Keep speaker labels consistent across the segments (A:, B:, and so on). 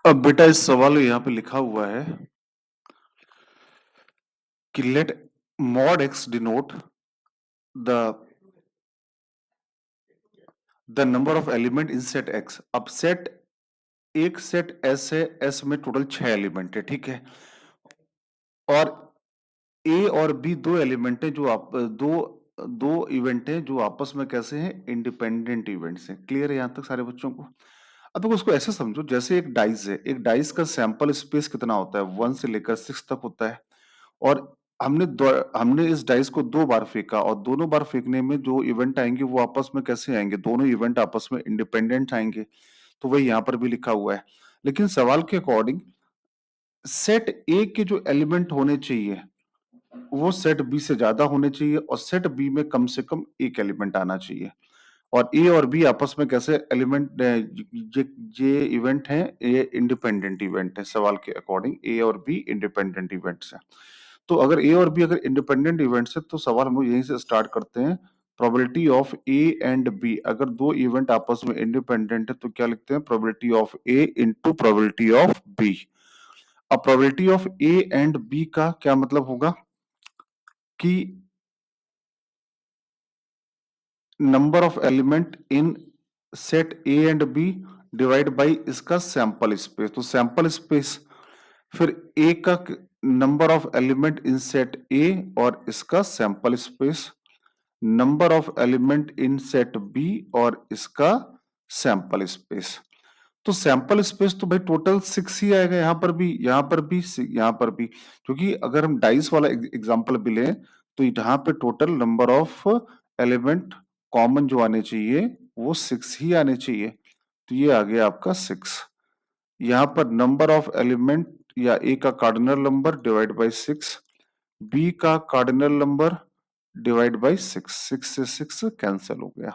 A: अब बेटा इस सवाल में यहाँ पे लिखा हुआ है कि let mod x denote the number of element in set x। अब सेट एक सेट S है, S में टोटल 6 एलिमेंट है, ठीक है। और A और B दो एलिमेंट है जो आप दो दो इवेंट है जो आपस में कैसे हैं, इंडिपेंडेंट इवेंट्स हैं। क्लियर है यहाँ तक सारे बच्चों को? अब देखो उसको ऐसे समझो जैसे एक डाइस है, एक डाइस का सैंपल स्पेस कितना होता है, 1 से लेकर 6 तक होता है। और हमने इस डाइस को 2 बार फेंका और दोनों बार फेंकने में जो इवेंट आएंगे वो आपस में कैसे आएंगे, दोनों इवेंट आपस में इंडिपेंडेंट आएंगे। तो वही यहाँ पर भी लिखा हुआ है। लेकिन सवाल के अकॉर्डिंग सेट ए के जो एलिमेंट होने चाहिए वो सेट बी से ज्यादा होने चाहिए और सेट बी में कम से कम एक एलिमेंट आना चाहिए। और ए और बी आपस में कैसे एलिमेंट, ये इवेंट है, ये इंडिपेंडेंट इवेंट है। सवाल के अकॉर्डिंग ए और बी इंडिपेंडेंट इवेंट्स हैं। तो अगर ए और बी अगर इंडिपेंडेंट इवेंट्स है तो सवाल हम लोग यहीं से स्टार्ट करते हैं। Probability of A and B, अगर दो इवेंट आपस में इंडिपेंडेंट है तो क्या लिखते हैं, probability of A into probability of B. अब probability of A and B का क्या मतलब होगा कि number of element in set A and B divide by इसका सैंपल स्पेस। तो सैंपल स्पेस फिर ए का number of element in set A और इसका sample space, number of element in set B और इसका सैंपल स्पेस। तो sample space तो भाई टोटल 6 ही आएगा, यहाँ पर भी, यहाँ पर भी, यहाँ पर भी। क्योंकि अगर हम डाइस वाला एग्जांपल भी लें तो यहाँ पे total number of element common जो आने चाहिए वो 6 ही आने चाहिए। तो ये आ गया आपका 6। यहाँ पर नंबर ऑफ एलिमेंट या ए का cardinal number divide by 6, B का कार्डिनल नंबर डिवाइड बाई 6, 6 से 6 कैंसिल हो गया।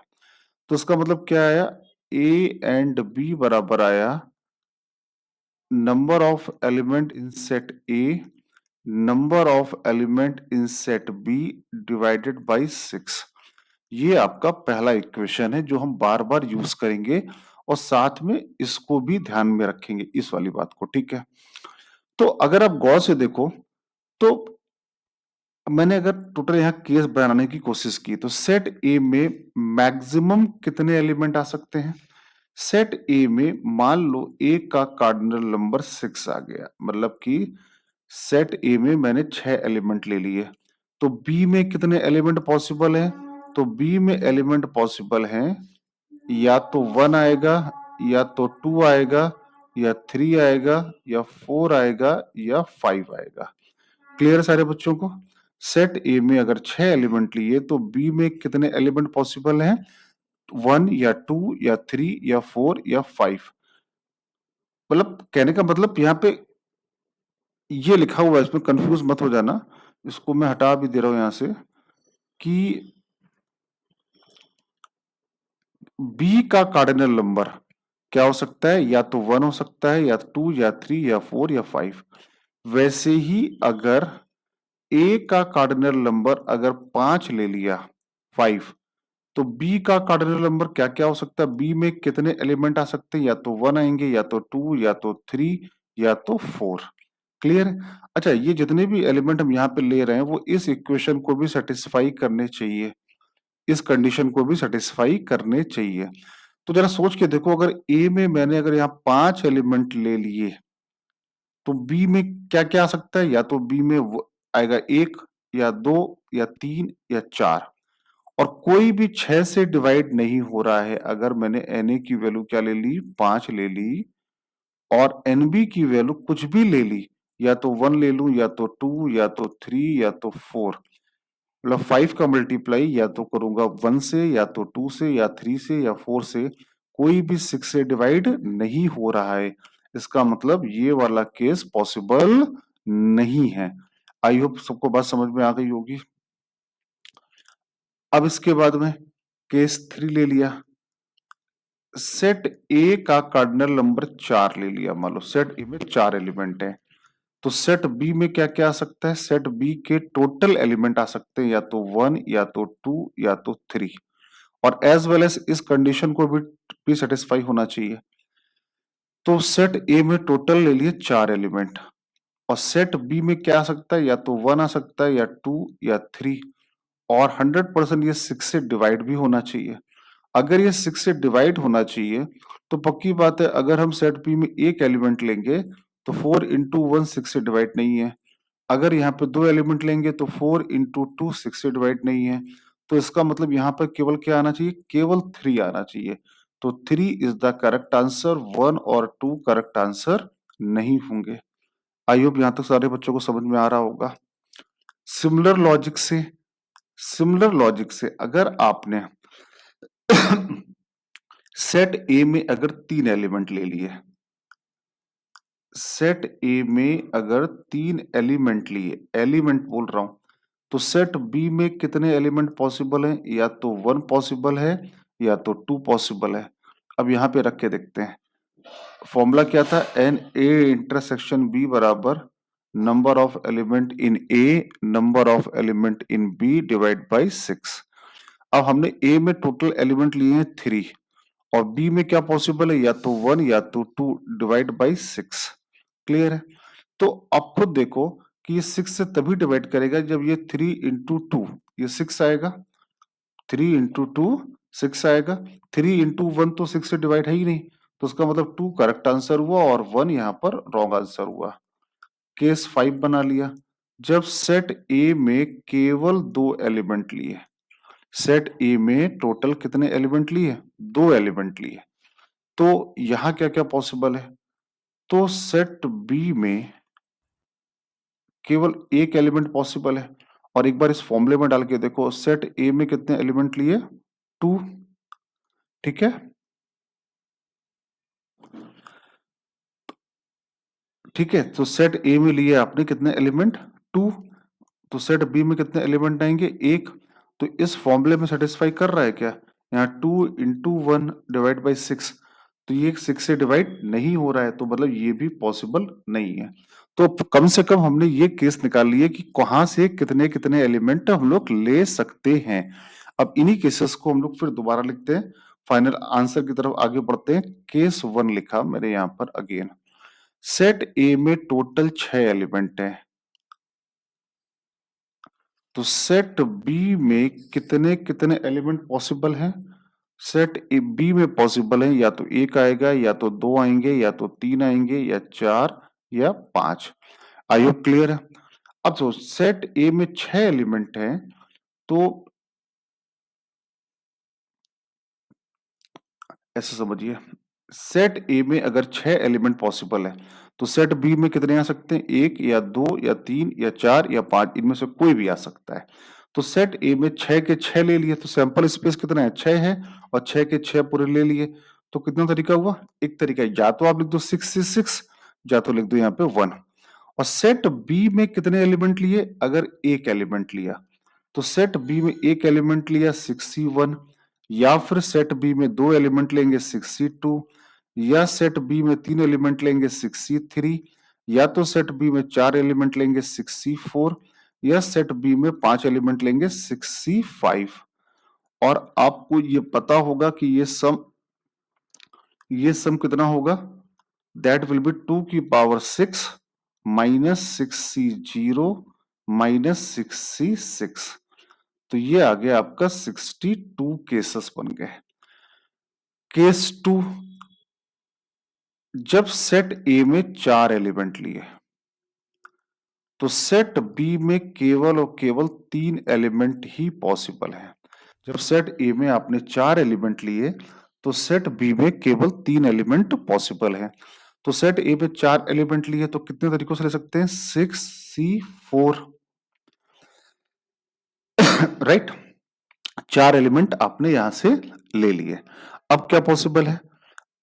A: तो इसका मतलब क्या आया, ए एंड बी बराबर आया number of element in set A number of element in set B divided by 6। ये आपका पहला इक्वेशन है जो हम बार बार यूज करेंगे और साथ में इसको भी ध्यान में रखेंगे, इस वाली बात को, ठीक है। तो अगर आप गौर से देखो तो मैंने अगर टोटल यहाँ केस बनाने की कोशिश की तो सेट ए में मैक्सिमम कितने एलिमेंट आ सकते हैं। सेट ए में मान लो ए का कार्डिनल नंबर 6 आ गया, मतलब कि सेट ए में मैंने 6 एलिमेंट ले लिए। तो बी में कितने एलिमेंट पॉसिबल हैं, तो बी में एलिमेंट पॉसिबल हैं या तो 1 आएगा या तो 2 आएगा या 3 आएगा या 4 आएगा या 5 आएगा। क्लियर सारे बच्चों को? सेट ए में अगर 6 एलिमेंट लिए तो बी में कितने एलिमेंट पॉसिबल हैं, 1 या 2 या 3 या 4 या 5। मतलब कहने का मतलब यहाँ पे ये लिखा हुआ है, इसमें कंफ्यूज मत हो जाना, इसको मैं हटा भी दे रहा हूं यहां से कि बी का कार्डिनल नंबर क्या हो सकता है, या तो 1 हो सकता है या 2 या 3 या 4 या 5। वैसे ही अगर ए का कार्डिनल नंबर अगर 5 ले लिया, 5, तो बी का कार्डिनल नंबर क्या क्या हो सकता है, बी में कितने एलिमेंट आ सकते हैं, या तो 1 आएंगे या तो 2 या तो 3 या तो 4। क्लियर है? अच्छा, ये जितने भी एलिमेंट हम यहाँ पे ले रहे हैं वो इस इक्वेशन को भी सेटिस्फाई करने चाहिए, इस कंडीशन को भी सेटिस्फाई करने चाहिए। तो जरा सोच के देखो, अगर ए में मैंने अगर यहाँ 5 एलिमेंट ले लिए तो बी में क्या क्या आ सकता है, या तो बी में आएगा 1 या 2 या 3 या 4। और कोई भी 6 से डिवाइड नहीं हो रहा है। अगर मैंने एन ए की वैल्यू क्या ले ली, 5 ले ली, और एन बी की वैल्यू कुछ भी ले ली, या तो 1 ले लूं या तो 2 या तो 3 या तो 4, मतलब 5 का मल्टीप्लाई या तो करूंगा 1 से या तो 2 से या 3 से या 4 से, कोई भी 6 से डिवाइड नहीं हो रहा है। इसका मतलब ये वाला केस पॉसिबल नहीं है। आई होप सबको बात समझ में आ गई होगी। अब इसके बाद में केस 3 ले लिया, सेट ए का कार्डिनल नंबर 4 ले लिया। मान लो सेट ए में 4 एलिमेंट है, तो सेट बी में क्या क्या आ सकता है, सेट बी के टोटल एलिमेंट आ सकते हैं या तो 1 या तो 2 या तो 3, और एज वेल एज इस कंडीशन को भी सेटिस्फाई होना चाहिए। तो सेट ए में टोटल ले लिए 4 एलिमेंट, और सेट बी में क्या आ सकता है, या तो 1 आ सकता है, या 2, या 3, और 100% ये 6 से डिवाइड भी होना चाहिए। अगर ये 6 से डिवाइड होना चाहिए तो पक्की बात है, अगर हम सेट बी में एक एलिमेंट लेंगे तो 4 इंटू 1 6 से डिवाइड नहीं है। अगर यहाँ पे 2 एलिमेंट लेंगे तो 4 इंटू 2 6 से डिवाइड नहीं है। तो इसका मतलब यहाँ पर केवल क्या आना चाहिए, केवल 3 आना चाहिए। तो 3 इज द करेक्ट आंसर, 1 और 2 करेक्ट आंसर नहीं होंगे। आई होप यहाँ तक सारे बच्चों को समझ में आ रहा होगा। सिमिलर लॉजिक से सिमिलर लॉजिक से अगर आपने सेट ए में अगर 3 एलिमेंट ले लिए, सेट ए में अगर 3 एलिमेंट लिए, एलिमेंट बोल रहा हूं, तो सेट बी में कितने एलिमेंट पॉसिबल हैं, या तो 1 पॉसिबल है, या तो 2 पॉसिबल है। अब यहां पे रख के देखते हैं। फॉर्मूला क्या था, एन ए इंटरसेक्शन बी बराबर number of element in A number of element in B divide by 6। अब हमने ए में टोटल एलिमेंट लिए हैं 3, और बी में क्या पॉसिबल है, या तो 1 या तो 2 डिवाइड बाई 6। क्लियर है। तो अब खुद देखो कि ये 6 से तभी डिवाइड करेगा जब ये 3 इंटू 2, ये 6 आएगा, 3 इंटू 2 6 आएगा। 3 इंटू 1 तो 6 से डिवाइड है ही नहीं, तो उसका मतलब 2 करेक्ट आंसर हुआ और 1 यहाँ पर रॉन्ग आंसर हुआ। केस 5 बना लिया। जब सेट ए में केवल 2 एलिमेंट लिए, सेट ए में टोटल कितने एलिमेंट लिए, 2 एलिमेंट लिए, तो यहां क्या क्या पॉसिबल है, तो सेट बी में केवल एक एलिमेंट पॉसिबल है। और एक बार इस फॉर्मूले में डाल के देखो, सेट ए में कितने एलिमेंट लिए, 2। ठीक है, ठीक है, तो सेट ए में लिए आपने कितने एलिमेंट, 2। तो सेट बी में कितने एलिमेंट आएंगे, 1। तो इस फॉर्मूले में सेटिस्फाई कर रहा है क्या, यहाँ 2 इंटू 1 डिवाइड बाई 6, तो ये 6 से डिवाइड नहीं हो रहा है, तो मतलब ये भी पॉसिबल नहीं है। तो कम से कम हमने ये केस निकाल लिए कि कहां से कितने कितने एलिमेंट हम लोग ले सकते हैं। अब इन्हीं केसेस को हम लोग फिर दोबारा लिखते हैं, फाइनल आंसर की तरफ आगे बढ़ते हैं। केस 1 लिखा मेरे यहाँ पर अगेन, सेट ए में टोटल 6 एलिमेंट है, तो सेट बी में कितने कितने एलिमेंट पॉसिबल हैं, सेट ए बी में पॉसिबल है या तो एक आएगा, या तो 2 आएंगे, या तो 3 आएंगे, या 4, या 5। आई होप क्लियर है। अब तो सेट ए में 6 एलिमेंट हैं, तो ऐसे समझिए, सेट ए में अगर 6 एलिमेंट पॉसिबल है, तो सेट बी में कितने आ सकते हैं, 1 या 2 या 3 या 4 या 5, इनमें से कोई भी आ सकता है। तो सेट ए में 6 के 6 ले लिए, तो सैंपल स्पेस कितना है, 6 है, और 6 के 6 पूरे ले लिए। तो कितना तरीका हुआ, एक तरीका, या तो आप लिख दो 6 या तो लिख दो यहाँ पे 1। और सेट बी में कितने एलिमेंट लिए, अगर एक एलिमेंट लिया, तो सेट बी में एक एलिमेंट लिया 61, या फिर सेट बी में 2 एलिमेंट लेंगे 62, या सेट बी में 3 एलिमेंट लेंगे 63, या तो सेट बी में 4 एलिमेंट लेंगे 64, या सेट बी में 5 एलिमेंट लेंगे 65। और आपको ये पता होगा कि ये सम कितना होगा, दैट विल बी 2 की power 6 minus 6c0 minus 6c6। तो ये आ गया आपका 62 केसेस बन गए। केस 2, जब सेट ए में 4 एलिमेंट लिए, तो सेट बी में केवल और केवल 3 एलिमेंट ही पॉसिबल है। जब सेट ए में आपने 4 एलिमेंट लिए, तो सेट बी में केवल 3 एलिमेंट पॉसिबल है। तो सेट ए में 4 एलिमेंट लिए तो कितने तरीकों से ले सकते हैं, 6c4, राइट। 4 एलिमेंट आपने यहां से ले लिए। अब क्या पॉसिबल है,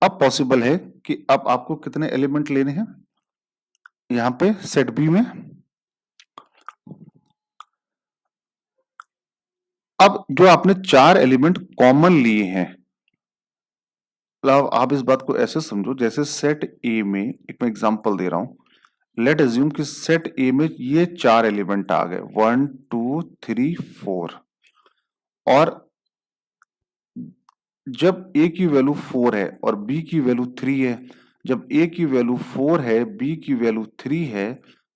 A: अब पॉसिबल है कि अब आपको कितने एलिमेंट लेने हैं यहां पे सेट बी में। अब जो आपने 4 एलिमेंट कॉमन लिए हैं, मतलब आप इस बात को ऐसे समझो जैसे सेट ए में, एक मैं एग्जांपल दे रहा हूं, लेट अज्यूम कि सेट ए में ये 4 एलिमेंट आ गए, 1 2 3 4, और जब ए की वैल्यू 4 है और बी की वैल्यू 3 है, जब a की वैल्यू 4 है, b की वैल्यू 3 है,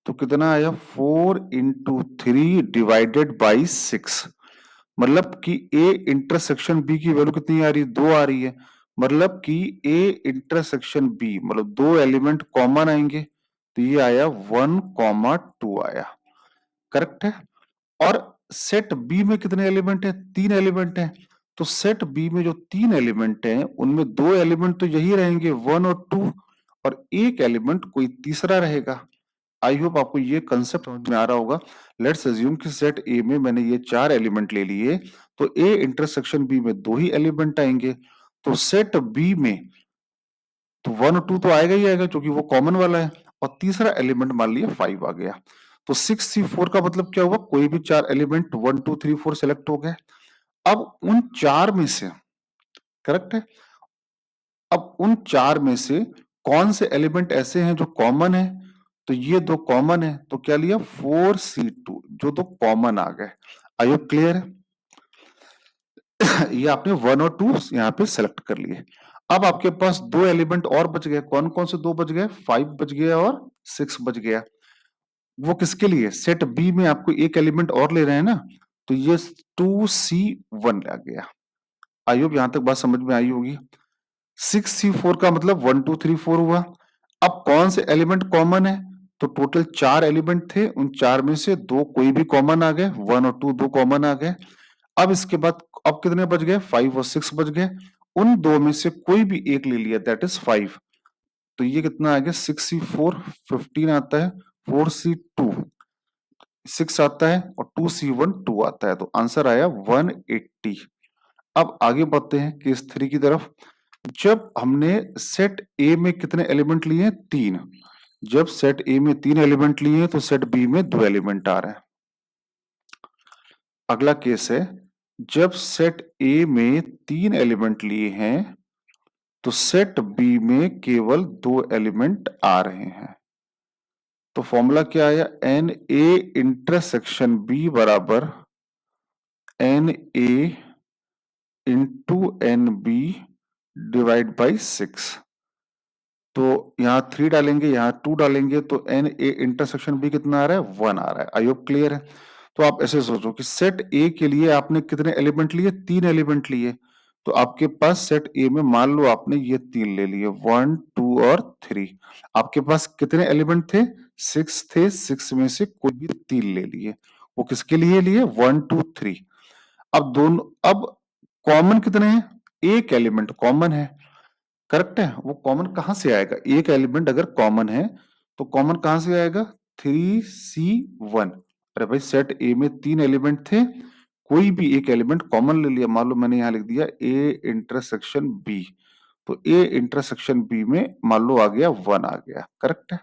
A: तो कितना आया 4 इंटू 3 डिवाइडेड बाई 6। मतलब कि a इंटरसेक्शन b की वैल्यू कितनी आ रही है, 2 आ रही है। मतलब कि a इंटरसेक्शन b मतलब दो एलिमेंट कॉमन आएंगे, तो ये आया 1,2 आया। करेक्ट है। और सेट बी में कितने एलिमेंट हैं, 3 एलिमेंट हैं। तो सेट बी में जो 3 एलिमेंट हैं उनमें 2 एलिमेंट तो यही रहेंगे 1 और 2, और एक एलिमेंट कोई तीसरा रहेगा। आई होप आपको ये कंसेप्ट समझ में आ रहा होगा। लेट्स अज्यूम कि सेट ए में मैंने ये 4 एलिमेंट ले लिए, तो ए इंटरसेक्शन बी में 2 ही एलिमेंट आएंगे। तो सेट बी में तो 1 और 2 तो आएगा ही आएगा क्योंकि वो कॉमन वाला है, और तीसरा एलिमेंट मान लिया 5 आ गया। तो 6 3 4 का मतलब क्या हुआ, कोई भी 4 एलिमेंट 1 2 3 4 सेलेक्ट हो गए। अब उन 4 में से, करेक्ट है, अब उन 4 में से कौन से एलिमेंट ऐसे हैं जो कॉमन है, तो ये दो कॉमन है, तो क्या लिया 4C2, जो दो कॉमन आ गए। आई होप क्लियर है। ये आपने 1 और 2 यहाँ पे सेलेक्ट कर लिए। अब आपके पास दो एलिमेंट और बच गए, कौन कौन से दो बच गए, 5 बच गया और 6 बच गया। वो किसके लिए, सेट बी में आपको एक एलिमेंट और ले रहे हैं ना, तो ये 2C1 आ गया। आई होप यहां तक बात समझ में आई होगी। 6C4 का मतलब 1 2 3 4 हुआ। अब कौन से एलिमेंट कॉमन है, तो टोटल 4 एलिमेंट थे, उन 4 में से दो कोई भी कॉमन आ गए, 1 और 2 दो कॉमन आ गए। अब इसके बाद अब कितने बच गए, 5 और 6 बच गए। उन दो में से कोई भी एक ले लिया, दैट इज 5। तो ये कितना आ गया, 6C4 15 आता है, 4C2 6 आता है, और 2C1 2 आता है, तो आंसर आया 180। अब आगे बढ़ते हैं केस 3 की तरफ। जब हमने सेट ए में कितने एलिमेंट लिए हैं, 3। जब सेट ए में 3 एलिमेंट लिए हैं, तो सेट बी में 2 एलिमेंट आ रहे हैं। अगला केस है, जब सेट ए में 3 एलिमेंट लिए हैं, तो सेट बी में केवल 2 एलिमेंट आ रहे हैं। तो फॉर्मूला क्या आया, एन ए इंटरसेक्शन बी बराबर N A into N B divide by 6। तो यहाँ 3 डालेंगे, यहाँ 2 डालेंगे, तो एन ए इंटरसेक्शन बी कितना आ रहा है, 1 आ रहा है। आई होप क्लियर है। तो आप ऐसे सोचो कि सेट ए के लिए आपने कितने एलिमेंट लिए, 3 एलिमेंट लिए। तो आपके पास सेट ए में मान लो आपने ये 3 ले लिए, 1 2 और 3। आपके पास कितने एलिमेंट थे, 6 थे, 6 में से कोई भी 3 ले लिए। वो किसके लिए लिए, 1 2 3। अब दोनों, अब कॉमन कितने हैं, एक एलिमेंट कॉमन है। करेक्ट है। वो कॉमन कहां से आएगा, एक एलिमेंट अगर कॉमन है तो कॉमन कहां से आएगा, 3C1। अरे भाई सेट ए में 3 एलिमेंट थे, कोई भी एक एलिमेंट कॉमन ले लिया। मान लो मैंने यहां लिख दिया ए इंटरसेक्शन बी, तो ए इंटरसेक्शन बी में मान लो आ गया 1 आ गया। करेक्ट है।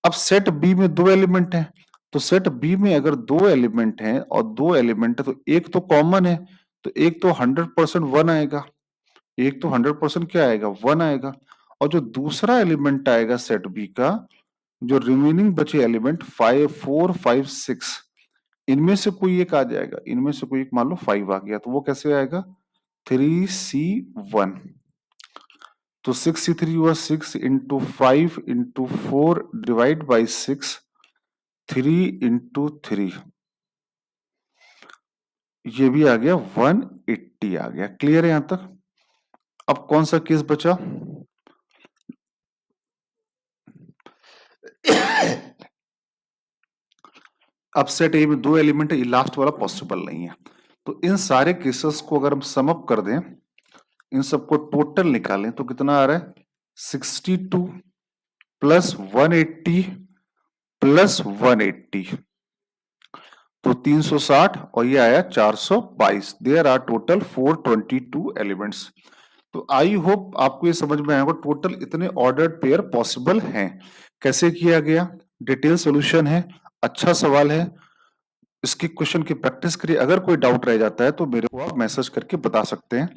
A: अब सेट बी में 2 एलिमेंट हैं, तो सेट बी में अगर 2 एलिमेंट हैं और 2 एलिमेंट है, तो एक तो कॉमन है, तो एक तो 100% 1 आएगा। एक तो 100% क्या आएगा, 1 आएगा। और जो दूसरा एलिमेंट आएगा सेट बी का, जो रिमेनिंग बचे एलिमेंट 5 4 5 6, इनमें से कोई एक आ जाएगा। इनमें से कोई एक मान लो 5 आ गया, तो वो कैसे आएगा, 3C1। तो 6C3 हुआ 6 into 5 into 4 divide by 6, 3 into 3, ये भी आ गया 180 आ गया। क्लियर है यहां तक। अब कौन सा केस बचा, अब सेट ए में 2 एलिमेंट है, ये लास्ट वाला पॉसिबल नहीं है। तो इन सारे केसेस को अगर हम सम अप कर दें, इन सबको टोटल निकालें, तो कितना आ रहा है, 62 प्लस 180 प्लस 180, तो 360, और ये आया 422। There are total 422 elements. तो आई होप आपको ये समझ में आएगा टोटल इतने ऑर्डर्ड पेयर पॉसिबल हैं। कैसे किया गया, डिटेल सॉल्यूशन है, अच्छा सवाल है। इसकी क्वेश्चन की प्रैक्टिस करिए। अगर कोई डाउट रह जाता है तो मेरे को आप मैसेज करके बता सकते हैं।